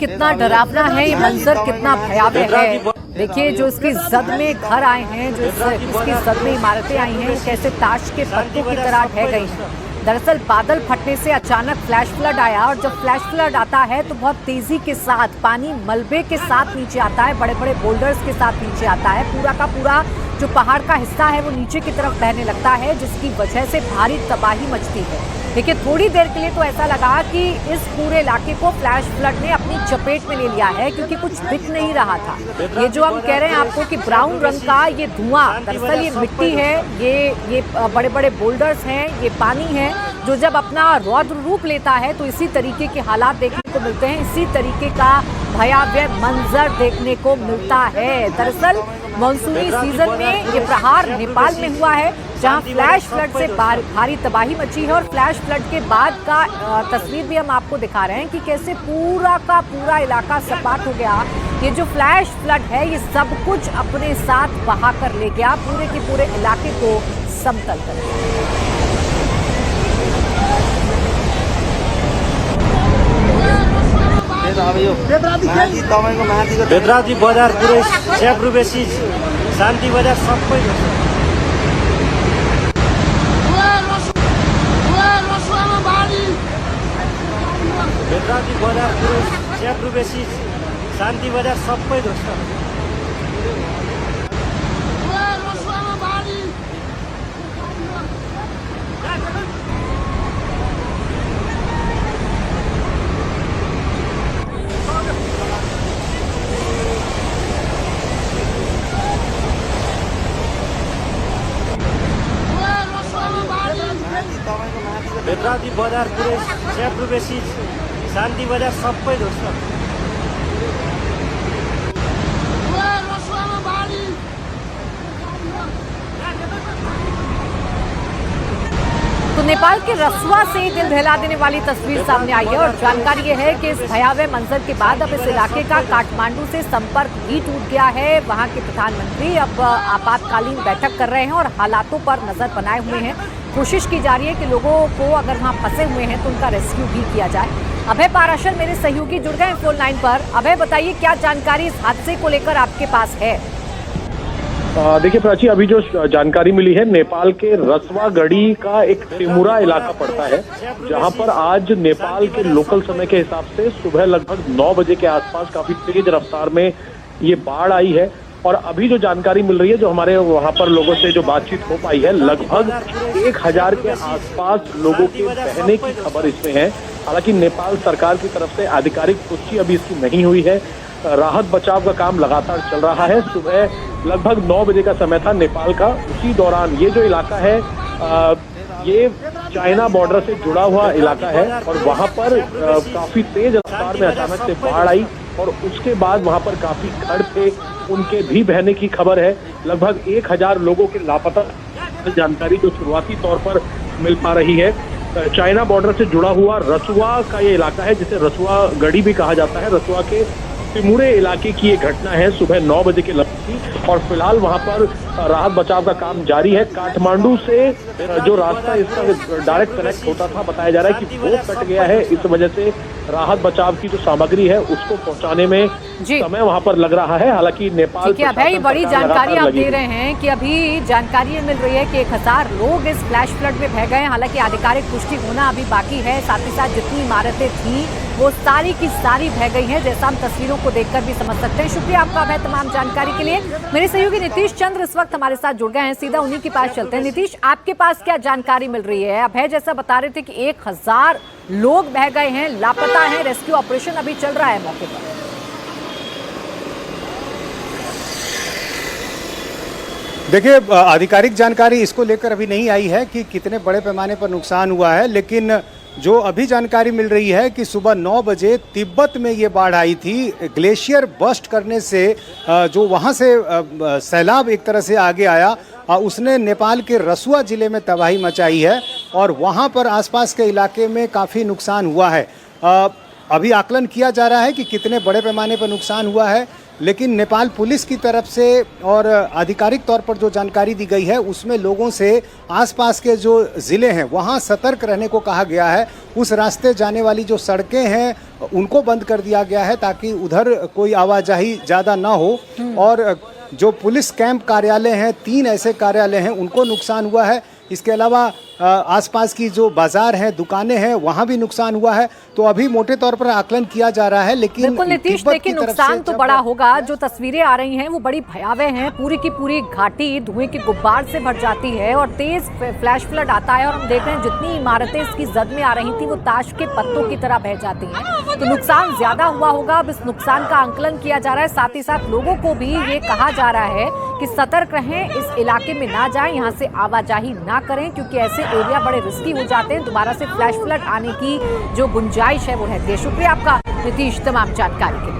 कितना डरावना है, ये मंजर कितना भयावह है। देखिए जो इसकी जद में घर आए हैं, जो इसकी जद में इमारतें आई हैं, कैसे ताश के पत्तों की तरह ढह गई हैं। दरअसल बादल फटने से अचानक फ्लैश फ्लड आया और जब फ्लैश फ्लड आता है तो बहुत तेजी के साथ पानी मलबे के साथ नीचे आता है, बड़े बड़े बोल्डर्स के साथ नीचे आता है। पूरा का पूरा जो पहाड़ का हिस्सा है वो नीचे की तरफ बहने लगता है, जिसकी वजह से भारी तबाही मचती है। देखिए थोड़ी देर के लिए तो ऐसा लगा कि इस पूरे इलाके को फ्लैश फ्लड ने अपनी चपेट में ले लिया है, क्योंकि कुछ दिख नहीं रहा था। ये जो हम कह रहे हैं आपको कि ब्राउन रंग का ये धुआं, दरअसल ये मिट्टी है, ये बड़े बड़े बोल्डर्स हैं, ये पानी है जो जब अपना रौद्र रूप लेता है तो इसी तरीके के हालात देखने को मिलते हैं, इसी तरीके का भयावह मंजर देखने को मिलता है। दरअसल मानसूनी सीजन में ये प्रहार नेपाल में हुआ है, जहां फ्लैश फ्लड से भारी तबाही मची है। और फ्लैश फ्लड के बाद का तस्वीर भी हम आपको दिखा रहे हैं कि कैसे पूरा का पूरा इलाका सपाट हो गया। ये जो फ्लैश फ्लड है ये सब कुछ अपने साथ बहा कर ले गया, पूरे के पूरे इलाके को समतल कर दिया। बेदराजी बजार पुरै स्याब्रु बेसी शान्ति बजार सबै बेदराजी बजार पुरै स्याब्रु बेसी शान्ति बजार सबै ध्वस्त। बेदराजी बजार पुरै स्याब्रु बेसी शान्ति बजार सबै ध्वस्त। तो नेपाल के रसुआ से दिल दहला देने वाली तस्वीर सामने आई है और जानकारी ये है कि इस भयावह मंजर के बाद अब इस इलाके का काठमांडू से संपर्क भी टूट गया है। वहां के प्रधानमंत्री अब आपातकालीन बैठक कर रहे हैं और हालातों पर नजर बनाए हुए हैं। कोशिश की जा रही है कि लोगों को अगर वहां फंसे हुए हैं तो उनका रेस्क्यू भी किया जाए। अभय पाराशर मेरे सहयोगी जुड़ गए फोन लाइन पर। अभय बताइए क्या जानकारी इस हादसे को लेकर आपके पास है? देखिए प्राची, अभी जो जानकारी मिली है, नेपाल के रसवा गढ़ी का एक टिमुरा इलाका पड़ता है, जहां पर आज नेपाल के लोकल समय के हिसाब से सुबह लगभग 9 बजे के आसपास काफी तेज रफ्तार में ये बाढ़ आई है। और अभी जो जानकारी मिल रही है, जो हमारे वहां पर लोगों से जो बातचीत हो पाई है, लगभग 1000 के आसपास लोगों के बहने की खबर इसमें है। हालांकि नेपाल सरकार की तरफ से आधिकारिक पुष्टि अभी इसकी नहीं हुई है। राहत बचाव का काम लगातार चल रहा है। सुबह लगभग 9 बजे का समय था नेपाल का। उसी दौरान ये जो इलाका है ये चाइना बॉर्डर से जुड़ा हुआ इलाका है और वहां पर काफी तेज रफ्तार में अचानक से बाढ़ आई और उसके बाद वहां पर काफी घर थे, उनके भी बहने की खबर है। लगभग 1000 लोगों के लापता जानकारी जो शुरुआती तौर पर मिल पा रही है। चाइना बॉर्डर से जुड़ा हुआ रसुआ का ये इलाका है, जिसे रसुआ गढ़ी भी कहा जाता है। रसुआ के टिमुरे इलाके की ये घटना है सुबह 9 बजे के लगभग की और फिलहाल वहां पर राहत बचाव का काम जारी है। काठमांडू से जो रास्ता इसका डायरेक्ट कनेक्ट होता था, बताया जा रहा है कि वो कट गया है। इस वजह से राहत बचाव की जो सामग्री है उसको पहुंचाने में समय वहां पर लग रहा है। हालांकि नेपाल भाई बड़ी जानकारी आप दे रहे हैं कि अभी जानकारी मिल रही है कि 1000 लोग इस फ्लैश फ्लड में बह गए। हालांकि आधिकारिक पुष्टि होना अभी बाकी है। साथ ही साथ जितनी इमारतें थी वो सारी की सारी बह गई हैं, जैसा हम तस्वीरों को देखकर भी समझ सकते हैं। शुक्रिया आपका अभय तमाम जानकारी के लिए। मेरे सहयोगी नीतीश चंद्र इस वक्त हमारे साथ जुड़ गए हैं, सीधा उन्हीं के पास चलते हैं। नीतीश, आपके पास क्या जानकारी मिल रही है? अभय जैसा बता रहे थे कि 1000 लोग बह गए हैं, लापता हैं, रेस्क्यू ऑपरेशन अभी चल रहा है मौके पर। देखिए, आधिकारिक जानकारी इसको लेकर अभी नहीं आई है कि कितने बड़े पैमाने पर नुकसान हुआ है, लेकिन जो अभी जानकारी मिल रही है कि सुबह 9 बजे तिब्बत में ये बाढ़ आई थी। ग्लेशियर बस्ट करने से जो वहाँ से सैलाब एक तरह से आगे आया, उसने नेपाल के रसुआ जिले में तबाही मचाई है और वहाँ पर आसपास के इलाके में काफ़ी नुकसान हुआ है। अभी आकलन किया जा रहा है कि कितने बड़े पैमाने पर नुकसान हुआ है, लेकिन नेपाल पुलिस की तरफ से और आधिकारिक तौर पर जो जानकारी दी गई है उसमें लोगों से आसपास के जो ज़िले हैं वहाँ सतर्क रहने को कहा गया है। उस रास्ते जाने वाली जो सड़कें हैं उनको बंद कर दिया गया है ताकि उधर कोई आवाजाही ज़्यादा ना हो। और जो पुलिस कैंप कार्यालय हैं, 3 ऐसे कार्यालय हैं, उनको नुकसान हुआ है। इसके अलावा आसपास की जो बाजार हैं, दुकानें हैं, वहाँ भी नुकसान हुआ है। तो अभी मोटे तौर पर आकलन किया जा रहा है, लेकिन बिल्कुल नीतीश, देखिए नुकसान तो बड़ा होगा। जो तस्वीरें आ रही हैं वो बड़ी भयावह हैं। पूरी की पूरी घाटी धुएं के गुब्बार से भर जाती है और तेज फ्लैश फ्लड आता है और हम देख रहे हैं जितनी इमारतें इसकी जद में आ रही थी वो ताश के पत्तों की तरह बह जाती हैं। तो नुकसान ज्यादा हुआ होगा। अब इस नुकसान का आंकलन किया जा रहा है। साथ ही साथ लोगों को भी ये कहा जा रहा है कि सतर्क रहें, इस इलाके में ना जाएं, यहाँ से आवाजाही ना करें, क्योंकि ऐसे एरिया बड़े रिस्की हो जाते हैं। दोबारा से फ्लैश फ्लड आने की जो गुंजाइश है वो रहती है। शुक्रिया आपका नीतीश तमाम जानकारी के लिए।